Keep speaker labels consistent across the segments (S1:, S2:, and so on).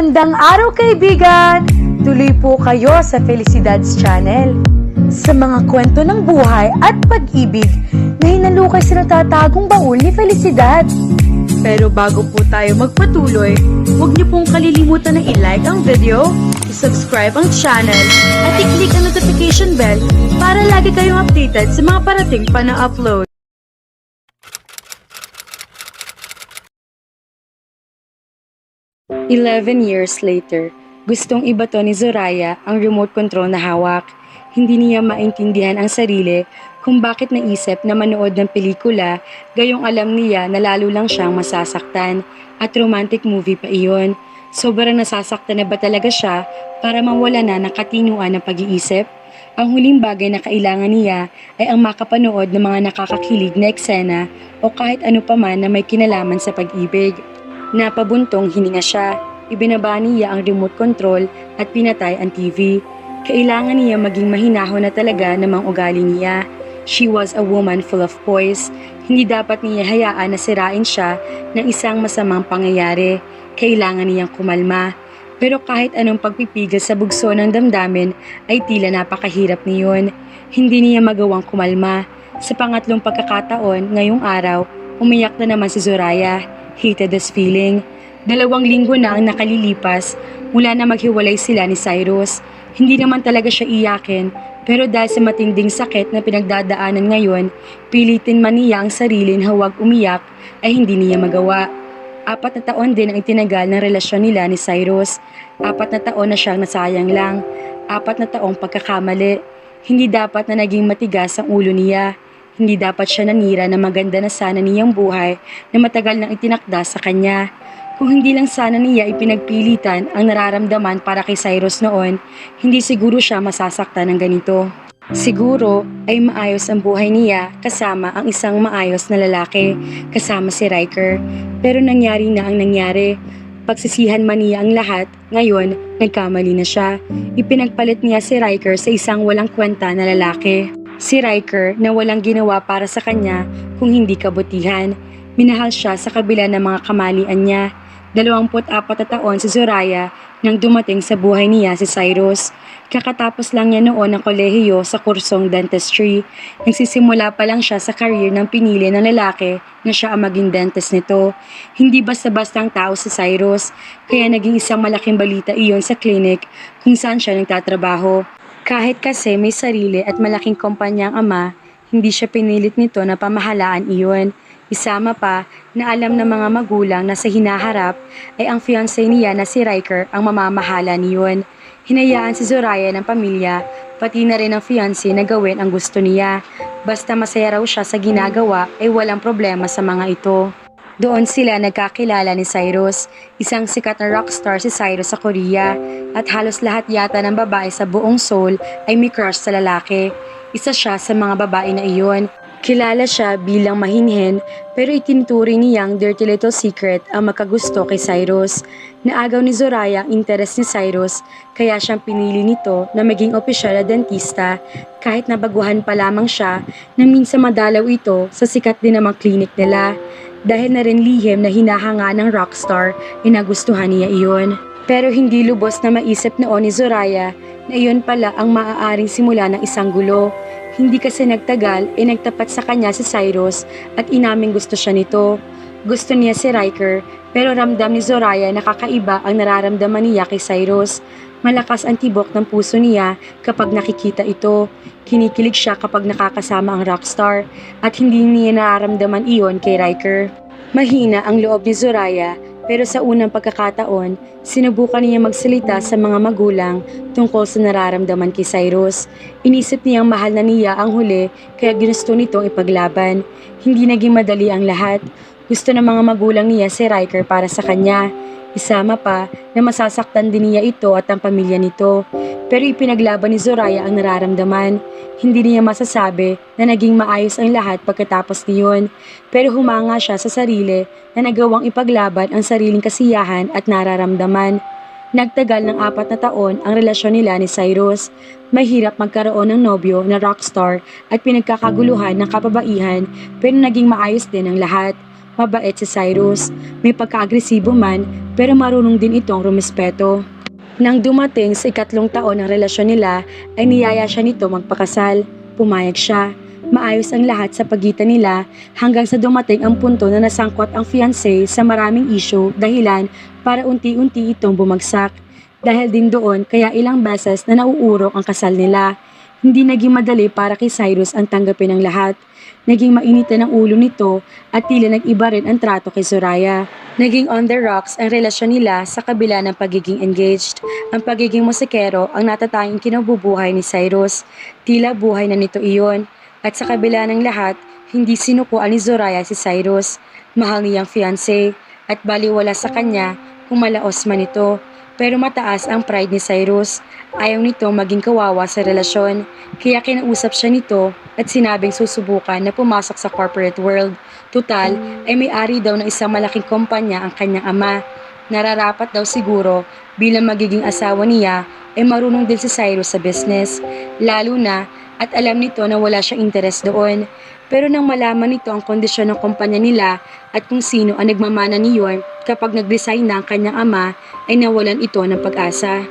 S1: Magandang araw kaibigan! Tuloy po kayo sa Felicidad's Channel. Sa mga kwento ng buhay at pag-ibig na hinalukay sa natatagong baul ni Felicidad. Pero bago po tayo magpatuloy, huwag niyo pong kalilimutan na i-like ang video, i-subscribe ang channel, at i-click ang notification bell para lagi kayong updated sa mga parating pa na upload. "11 years later, gustong ibato ni Zoraya ang remote control na hawak. Hindi niya maintindihan ang sarili kung bakit naisip na manood ng pelikula, gayong alam niya na lalo lang siyang masasaktan, at romantic movie pa iyon. Sobrang nasasaktan na ba talaga siya para mawala na ng katinuan ng pag-iisip? Ang huling bagay na kailangan niya ay ang makapanood ng mga nakakakilig na eksena o kahit ano pa man na may kinalaman sa pag-ibig. Napabuntong hininga siya, ibinaba niya ang remote control at pinatay ang TV. Kailangan niya maging mahinahon na talaga ng mga ugali niya. She was a woman full of poise. Hindi dapat niya hayaan na sirain siya ng isang masamang pangyayari. Kailangan niyang kumalma. Pero kahit anong pagpipigil sa bugso ng damdamin ay tila napakahirap niyon. Hindi niya magawang kumalma. Sa pangatlong pagkakataon ngayong araw, umiyak na naman si Zoraya. Hated this feeling. 2 linggo na ang nakalilipas mula na maghiwalay sila ni Cyrus. Hindi naman talaga siya iyakin, pero dahil sa matinding sakit na pinagdadaanan ngayon, pilitin man niya ang sarili na huwag umiyak ay hindi niya magawa. 4 na taon din ang itinagal ng relasyon nila ni Cyrus. 4 na taon na siyang nasayang lang. 4 na taong pagkakamali. Hindi dapat na naging matigas ang ulo niya. Hindi dapat siya nanira na maganda na sana niyang buhay na matagal nang itinakda sa kanya. Kung hindi lang sana niya ipinagpilitan ang nararamdaman para kay Cyrus noon, hindi siguro siya masasaktan ng ganito. Siguro ay maayos ang buhay niya kasama ang isang maayos na lalaki, kasama si Riker. Pero nangyari na ang nangyari. Pagsisihan man niya ang lahat, ngayon nagkamali na siya. Ipinagpalit niya si Riker sa isang walang kwenta na lalaki. Si Riker na walang ginawa para sa kanya kung hindi kabutihan. Minahal siya sa kabila ng mga kamalian niya. 24 na taon si Zoraya nang dumating sa buhay niya si Cyrus. Kakatapos lang niya noon ng kolehiyo sa kursong dentistry. Nagsisimula pa lang siya sa career ng pinili ng lalaki na siya ang maging dentist nito. Hindi basta-bastang tao si Cyrus, kaya naging isang malaking balita iyon sa clinic kung saan siya nagtatrabaho. Kahit kasi may sarili at malaking kumpanya ang ama, hindi siya pinilit nito na pamahalaan iyon. Isama pa na alam ng mga magulang na sa hinaharap ay ang fiancé niya na si Riker ang mamamahala niyon. Hinayaan si Zoraya ng pamilya, pati na rin ang fiancé na gawin ang gusto niya. Basta masaya raw siya sa ginagawa ay walang problema sa mga ito. Doon sila nagkakilala ni Cyrus. Isang sikat na rockstar si Cyrus sa Korea at halos lahat yata ng babae sa buong Seoul ay may crush sa lalaki. Isa siya sa mga babae na iyon. Kilala siya bilang mahinhin pero itinuturing niyang dirty little secret ang magkagusto kay Cyrus. Naagaw ni Zoraya ang interes ni Cyrus kaya siyang pinili nito na maging opisyal na dentista kahit nabaguhan pa lamang siya na minsan madalaw ito sa sikat din namang klinik nila. Dahil na rin lihim na hinahanga ng rockstar, inagustuhan niya iyon. Pero hindi lubos na maisip noon ni Zoraya na iyon pala ang maaaring simula ng isang gulo. Hindi kasi nagtagal ay nagtapat sa kanya si Cyrus at inaming gusto siya nito. Gusto niya si Riker pero ramdam ni Zoraya na kakaiba ang nararamdaman niya kay Cyrus. Malakas ang tibok ng puso niya kapag nakikita ito. Kinikilig siya kapag nakakasama ang rockstar at hindi niya nararamdaman iyon kay Riker. Mahina ang loob ni Zoraya pero sa unang pagkakataon, sinubukan niya magsalita sa mga magulang tungkol sa nararamdaman kay Cyrus. Inisip niyang mahal na niya ang huli kaya ginusto nitong ipaglaban. Hindi naging madali ang lahat. Gusto ng mga magulang niya si Riker para sa kanya. Isama pa na masasaktan din niya ito at ang pamilya nito. Pero ipinaglaban ni Zoraya ang nararamdaman. Hindi niya masasabi na naging maayos ang lahat pagkatapos niyon. Pero humanga siya sa sarili na nagawang ipaglaban ang sariling kasiyahan at nararamdaman. Nagtagal ng 4 na taon ang relasyon nila ni Cyrus. Mahirap magkaroon ng nobyo na rockstar at pinagkakaguluhan ng kapabaihan pero naging maayos din ang lahat. Mabait si Cyrus, may pagka-agresibo man pero marunong din itong rumespeto. Nang dumating sa ikatlong taon ng relasyon nila ay niyaya siya nito magpakasal. Pumayag siya. Maayos ang lahat sa pagitan nila hanggang sa dumating ang punto na nasangkot ang fiancé sa maraming issue dahilan para unti-unti itong bumagsak. Dahil din doon kaya ilang beses na nauurok ang kasal nila. Hindi naging madali para kay Cyrus ang tanggapin ng lahat. Naging mainitan ang ulo nito at tila nag-iba rin ang trato kay Soraya. Naging on the rocks ang relasyon nila sa kabila ng pagiging engaged. Ang pagiging musikero ang natatanging kinabubuhay ni Cyrus. Tila buhay na nito iyon. At sa kabila ng lahat, hindi sinukuan ni Soraya si Cyrus. Mahal niyang fiancé at baliwala sa kanya kung malaos man ito. Pero mataas ang pride ni Cyrus. Ayaw nito maging kawawa sa relasyon. Kaya kinausap siya nito at sinabing susubukan na pumasok sa corporate world. Tutal ay may-ari daw ng isang malaking kumpanya ang kanyang ama. Nararapat daw siguro bilang magiging asawa niya ay marunong din si Cyrus sa business. Lalo na at alam nito na wala siyang interes doon. Pero nang malaman nito ang kondisyon ng kumpanya nila at kung sino ang nagmamana niyon kapag nag-resign na ang kanyang ama ay nawalan ito ng pag-asa.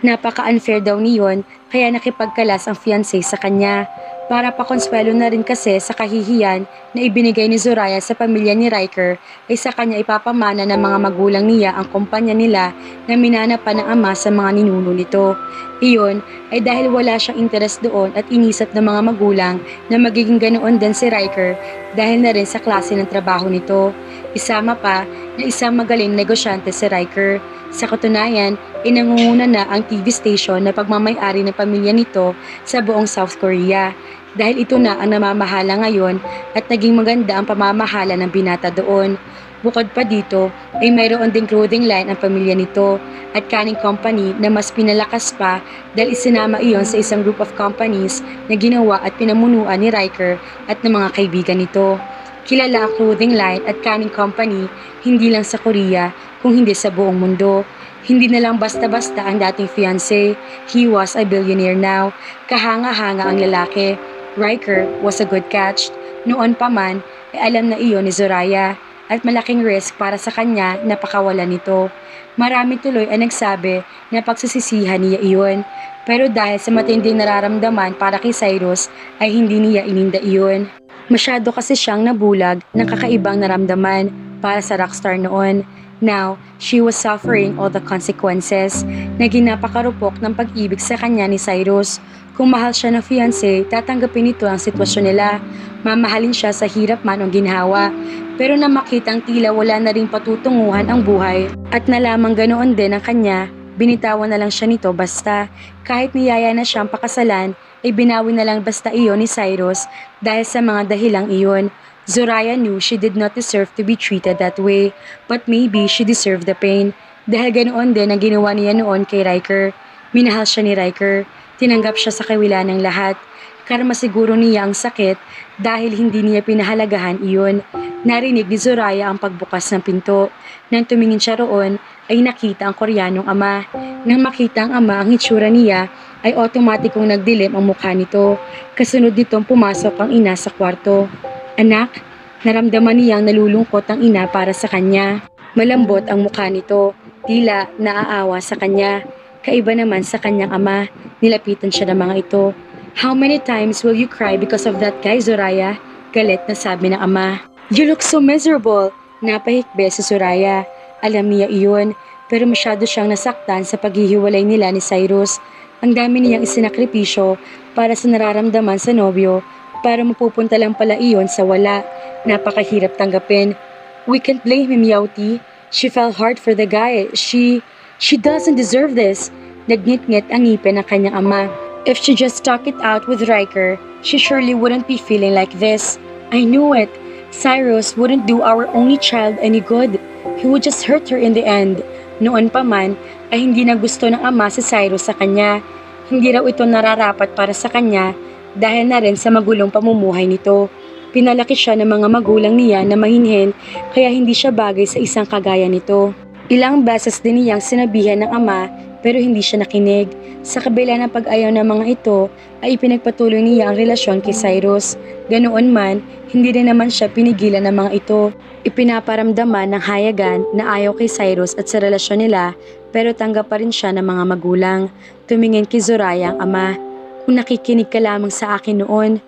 S1: Napaka-unfair daw niyon kaya nakipagkalas ang fiancé sa kanya. Para pakonsuelo na rin kasi sa kahihiyan na ibinigay ni Soraya sa pamilya ni Riker ay sa kanya ipapamana ng mga magulang niya ang kumpanya nila na minana pa ng ama sa mga ninuno nito. Iyon ay dahil wala siyang interes doon at inisip ng mga magulang na magiging ganoon din si Riker dahil na rin sa klase ng trabaho nito. Isama pa na isang magaling negosyante si Riker. Sa katunayan, inangunguna na ang TV station na pagmamay-ari ng pamilya nito sa buong South Korea. Dahil ito na ang namamahala ngayon at naging maganda ang pamamahala ng binata doon. Bukod pa dito ay mayroon ding clothing line ang pamilya nito at canning company na mas pinalakas pa dahil isinama iyon sa isang group of companies na ginawa at pinamunuan ni Riker at ng mga kaibigan nito. Kilala ang clothing line at canning company hindi lang sa Korea kung hindi sa buong mundo. Hindi na lang basta-basta ang dating fiancé. He was a billionaire now. Kahanga-hanga ang lalaki. Riker was a good catch. Noon pa man, ay alam na iyon ni Soraya at malaking risk para sa kanya na pakawalan nito. Marami tuloy ang nagsabi na pagsisisihan niya iyon. Pero dahil sa matinding nararamdaman para kay Cyrus ay hindi niya ininda iyon. Masyado kasi siyang nabulag ng kakaibang naramdaman para sa rockstar noon. Now, she was suffering all the consequences. Naging napakarupok ng pag-ibig sa kanya ni Cyrus. Kung mahal siya ng fiancé, tatanggapin nito ang sitwasyon nila. Mamahalin siya sa hirap man o ginhawa. Pero na makitang tila wala na ring patutunguhan ang buhay at nalamang ganoon din ang kanya, binitawan na lang siya nito basta. Kahit niyaya na siyang pakasalan, ay binawi na lang basta iyon ni Cyrus dahil sa mga dahilang iyon. Soraya knew she did not deserve to be treated that way, but maybe she deserved the pain. Dahil ganoon din ang ginawa niya noon kay Riker. Minahal siya ni Riker, tinanggap siya sa kawila ng lahat. Karma siguro niya ang sakit dahil hindi niya pinahalagahan iyon. Narinig ni Soraya ang pagbukas ng pinto. Nang tumingin siya roon, ay nakita ang Koreanong ama. Nang makita ang ama ang hitsura niya, ay otomatikong nagdilim ang mukha nito. Kasunod nitong pumasok ang ina sa kwarto. Anak, naramdaman niyang nalulungkot ang ina para sa kanya. Malambot ang mukha nito, tila naaawa sa kanya. Kaiba naman sa kanyang ama, nilapitan siya ng mga ito. How many times will you cry because of that guy, Soraya? Galit na sabi ng ama. You look so miserable. Napahikbe si Soraya. Alam niya iyon, pero masyado siyang nasaktan sa paghihiwalay nila ni Cyrus. Ang dami niyang isinakripisyo para sa nararamdaman sa nobyo, para mapupunta lang pala iyon sa wala. Napakahirap tanggapin. We can't blame him, Yauti. She fell hard for the guy. She doesn't deserve this. Nagngit-ngit ang ngipin ng kanyang ama. If she just stuck it out with Riker, she surely wouldn't be feeling like this. I knew it. Cyrus wouldn't do our only child any good. He would just hurt her in the end. Noon pa man, ay hindi na gusto ng ama si Cyrus sa kanya. Hindi raw ito nararapat para sa kanya dahil na rin sa magulong pamumuhay nito. Pinalaki siya ng mga magulang niya na mahinhin kaya hindi siya bagay sa isang kagaya nito. Ilang beses din niyang sinabihan ng ama pero hindi siya nakinig. Sa kabila ng pag-ayaw ng mga ito, ay ipinagpatuloy niya ang relasyon kay Cyrus. Ganoon man, hindi rin naman siya pinigilan ng mga ito. Ipinaparamdaman ng hayagan na ayaw kay Cyrus at sa relasyon nila, pero tanggap pa rin siya ng mga magulang. Tumingin kay Zoraya ang ama. Kung nakikinig ka lamang sa akin noon,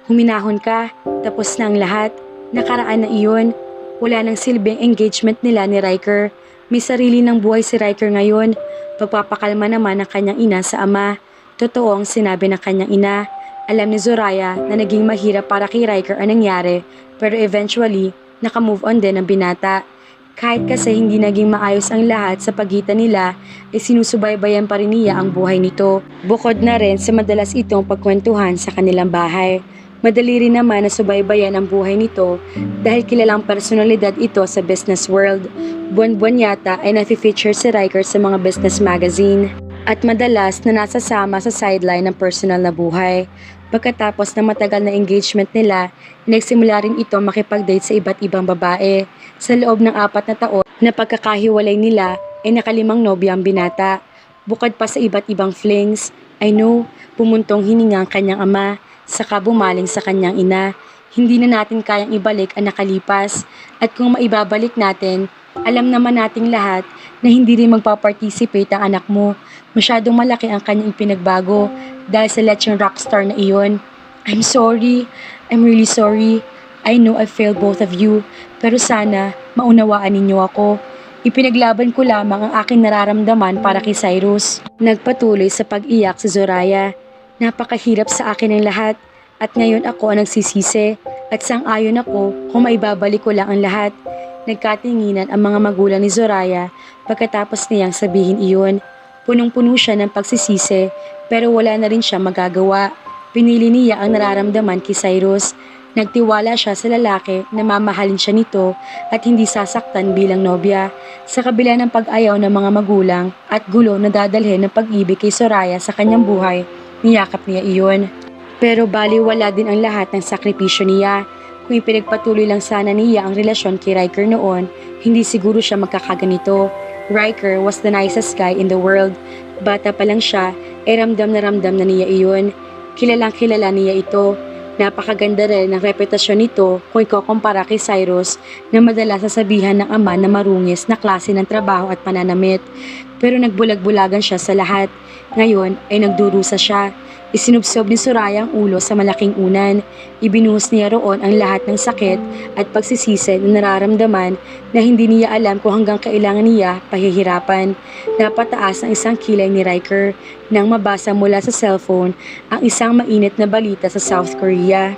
S1: huminahon ka, tapos na ang lahat, nakaraan na iyon. Wala nang silbing engagement nila ni Riker. May sarili ng buhay si Riker ngayon. Pagpapakalma naman ng kanyang ina sa ama. Totoo ang sinabi ng kanyang ina. Alam ni Zoraya na naging mahirap para kay Riker ang nangyari, pero eventually, nakamove on din ang binata. Kahit kasi hindi naging maayos ang lahat sa pagitan nila, ay sinusubaybayan pa rin niya ang buhay nito. Bukod na rin sa madalas itong pagkwentuhan sa kanilang bahay. Madali rin naman na subaybayan ang buhay nito dahil kilalang personalidad ito sa business world. Buwan-buwan yata ay nafe-feature si Riker sa mga business magazine at madalas na nasasama sa sideline ng personal na buhay. Pagkatapos ng matagal na engagement nila, nagsimula rin ito makipag-date sa iba't ibang babae. Sa loob ng 4 na taon na pagkakahiwalay nila ay nakalimang nobya ang binata. Bukod pa sa iba't ibang flings, I know, pumuntong hininga ang kanyang ama, saka bumaling sa kanyang ina. Hindi na natin kayang ibalik ang nakalipas at kung maibabalik natin, alam naman nating lahat na hindi rin magpa-participate ang anak mo. Masyadong malaki ang kanyang ipinagbago dahil sa lecheng rockstar na iyon. I'm sorry. I'm really sorry. I know I failed both of you, pero sana maunawaan ninyo ako. Ipinaglaban ko lamang ang aking nararamdaman para kay Cyrus. Nagpatuloy sa pag-iyak si Zoraya. Napakahirap sa akin ang lahat at ngayon ako ang nagsisisi at sang-ayon ako kung maibabalik ko lang ang lahat. Nagkatinginan ang mga magulang ni Zoraya pagkatapos niyang sabihin iyon. Punong-puno siya ng pagsisisi pero wala na rin siya magagawa. Pinili niya ang nararamdaman kay Cyrus. Nagtiwala siya sa lalaki na mamahalin siya nito at hindi sasaktan bilang nobya. Sa kabila ng pag-ayaw ng mga magulang at gulo na dadalhin ng pag-ibig kay Zoraya sa kanyang buhay, niyakap niya iyon. Pero baliwala din ang lahat ng sakripisyo niya. Kung ipinagpatuloy lang sana niya ang relasyon kay Riker noon, hindi siguro siya magkakaganito. Riker was the nicest guy in the world. Bata pa lang siya, ramdam na niya iyon. Kilalang kilala niya ito. Napakaganda rin ng reputasyon nito kung ikukumpara kay Cyrus na madalas sasabihan ng ama na marungis na klase ng trabaho at pananamit. Pero nagbulag-bulagan siya sa lahat. Ngayon ay nagdurusa siya. Isinubsob ni Zoraya ang ulo sa malaking unan. Ibinuhos niya roon ang lahat ng sakit at pagsisisi na nararamdaman na hindi niya alam kung hanggang kailangan niya pahihirapan. Napataas ang isang kilay ni Riker nang mabasa mula sa cellphone ang isang mainit na balita sa South Korea.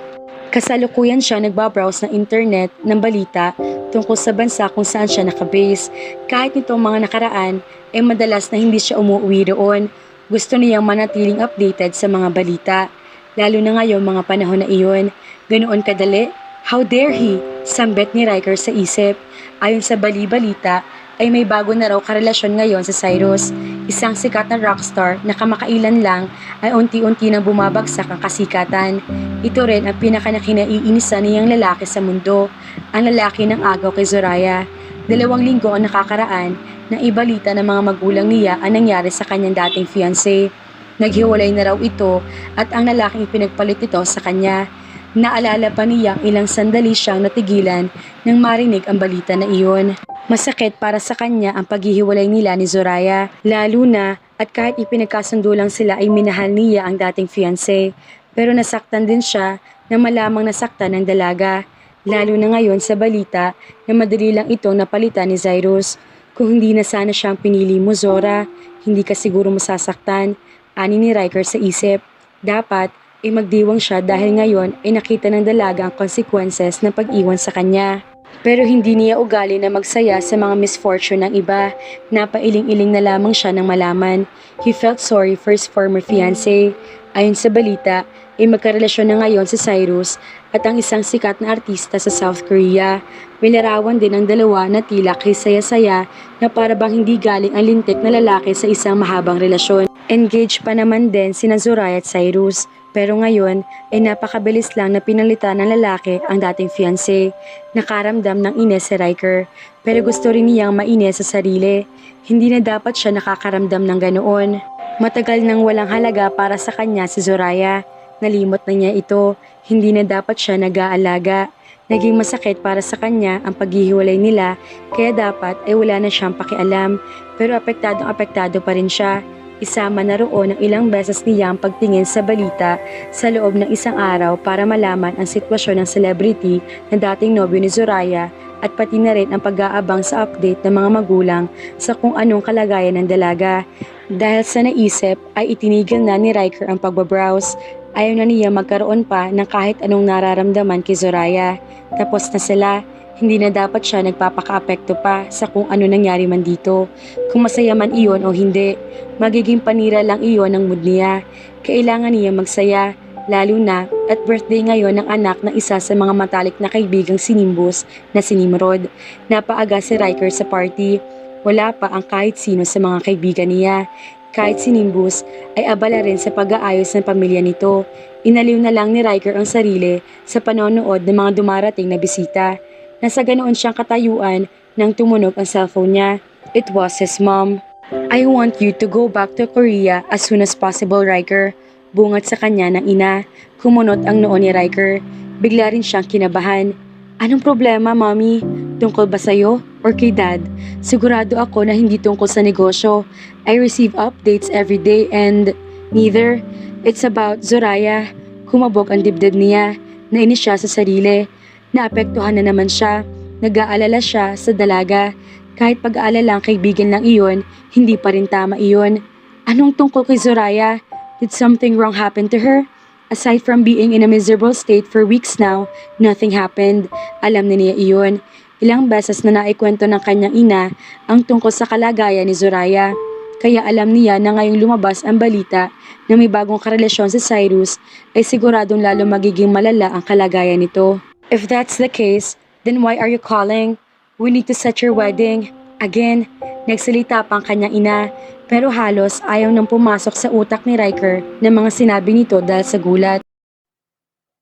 S1: Kasalukuyan siya nagbabrowse ng internet ng balita tungkol sa bansa kung saan siya nakabase. Kahit nitong mga nakaraan ay madalas na hindi siya umuwi roon. Gusto niyang manatiling updated sa mga balita, lalo na ngayon mga panahon na iyon. Ganoon kadali? How dare he? Sambet ni Riker sa isip. Ayon sa bali-balita, ay may bago na raw karelasyon ngayon sa Cyrus. Isang sikat na rockstar na kamakailan lang ay unti-unti nang bumabagsak ang kasikatan. Ito rin ang pinaka-kinaiinisan niyang lalaki sa mundo, ang lalaki ng agaw kay Zoraya. 2 linggo ang nakakaraan nang ibalita ng mga magulang niya ang nangyari sa kanyang dating fiancé. Naghiwalay na raw ito at ang lalaking ipinagpalit ito sa kanya. Naalala pa niya ilang sandali siyang natigilan nang marinig ang balita na iyon. Masakit para sa kanya ang paghihiwalay nila ni Zoraya, lalo na at kahit ipinagkasundo lang sila ay minahal niya ang dating fiancé. Pero nasaktan din siya nang malamang nasaktan ng dalaga, lalo na ngayon sa balita na madali lang ito napalitan ni Cyrus. Kung hindi na sana siyang pinili mo, Zora, hindi ka siguro masasaktan, ani ni Riker sa isip. Dapat ay magdiwang siya dahil ngayon ay nakita ng dalaga ang consequences ng pag-iwan sa kanya. Pero hindi niya ugali na magsaya sa mga misfortune ng iba. Napailing-iling na lamang siya nang malaman. He felt sorry for his former fiancé. Ayon sa balita, ay magkarelasyon na ngayon si Cyrus at ang isang sikat na artista sa South Korea. May larawan din ang dalawa na tila kay saya-saya na para bang hindi galing ang lintik na lalaki sa isang mahabang relasyon. Engaged pa naman din sina Zoraya at Cyrus. Pero ngayon ay napakabilis lang na pinalitan ng lalaki ang dating fiancé. Nakaramdam ng ines si Riker, pero gusto rin niyang maines sa sarili. Hindi na dapat siya nakakaramdam ng ganoon. Matagal nang walang halaga para sa kanya si Zoraya. Nalimot na niya ito, hindi na dapat siya nag-aalaga. Naging masakit para sa kanya ang paghihiwalay nila, kaya dapat ay wala na siyang pakialam. Pero apektado pa rin siya. Isama na roon ang ilang beses niyang pagtingin sa balita sa loob ng isang araw para malaman ang sitwasyon ng celebrity na dating nobyo ni Zoraya at pati na rin ang pag-aabang sa update ng mga magulang sa kung anong kalagayan ng dalaga. Dahil sa naisip ay itinigil na ni Riker ang pagbabrowse. Ayaw na niya magkaroon pa ng kahit anong nararamdaman kay Zoraya. Tapos na sila. Hindi na dapat siya nagpapaka-apekto pa sa kung ano nangyari man dito. Kung masaya man iyon o hindi, magiging panira lang iyon ng mood niya. Kailangan niya magsaya, lalo na at birthday ngayon ng anak ng isa sa mga matalik na kaibigang si Nimbus na si Nimrod. Napaaga si Riker sa party. Wala pa ang kahit sino sa mga kaibigan niya. Kahit si Nimbus ay abala rin sa pag-aayos ng pamilya nito. Inaliw na lang ni Riker ang sarili sa panonood ng mga dumarating na bisita. Nasa ganoon siyang katayuan nang tumunog ang cellphone niya. It was his mom. "I want you to go back to Korea as soon as possible, Riker." Bungat sa kanya ng ina. Kumunot ang noo ni Riker. Bigla rin siyang kinabahan. "Anong problema, mommy? Tungkol ba sa'yo or kay dad?" "Sigurado ako na hindi tungkol sa negosyo. I receive updates every day and neither. It's about Zoraya." Humabog ang dibdib niya. Nainis siya sa sarili. Naapektuhan na naman siya. Nag-aalala siya sa dalaga. Kahit pag-aalala ang kaibigan lang iyon, hindi pa rin tama iyon. Anong tungkol kay Zoraya? Did something wrong happen to her? Aside from being in a miserable state for weeks now, nothing happened. Alam na niya iyon. Ilang beses na naikwento ng kanyang ina ang tungkol sa kalagayan ni Zoraya. Kaya alam niya na ngayong lumabas ang balita na may bagong karelasyon si Cyrus ay siguradong lalo magiging malala ang kalagayan nito. "If that's the case, then why are you calling? We need to set your wedding." Again, nagsalita pa ang kanyang ina, pero halos ayaw nang pumasok sa utak ni Riker ng mga sinabi nito dahil sa gulat.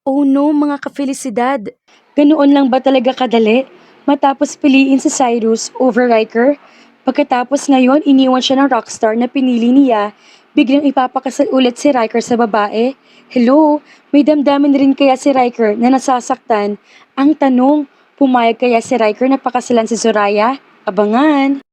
S1: Oh no, mga kafelisidad! Ganoon lang ba talaga kadali? Matapos piliin si Cyrus over Riker? Pagkatapos ngayon iniwan siya ng rockstar na pinili niya, biglang ipapakasal ulit si Riker sa babae? Hello, may damdamin rin kaya si Riker na nasasaktan? Ang tanong, pumayag kaya si Riker na pakasalan si Zoraya? Abangan!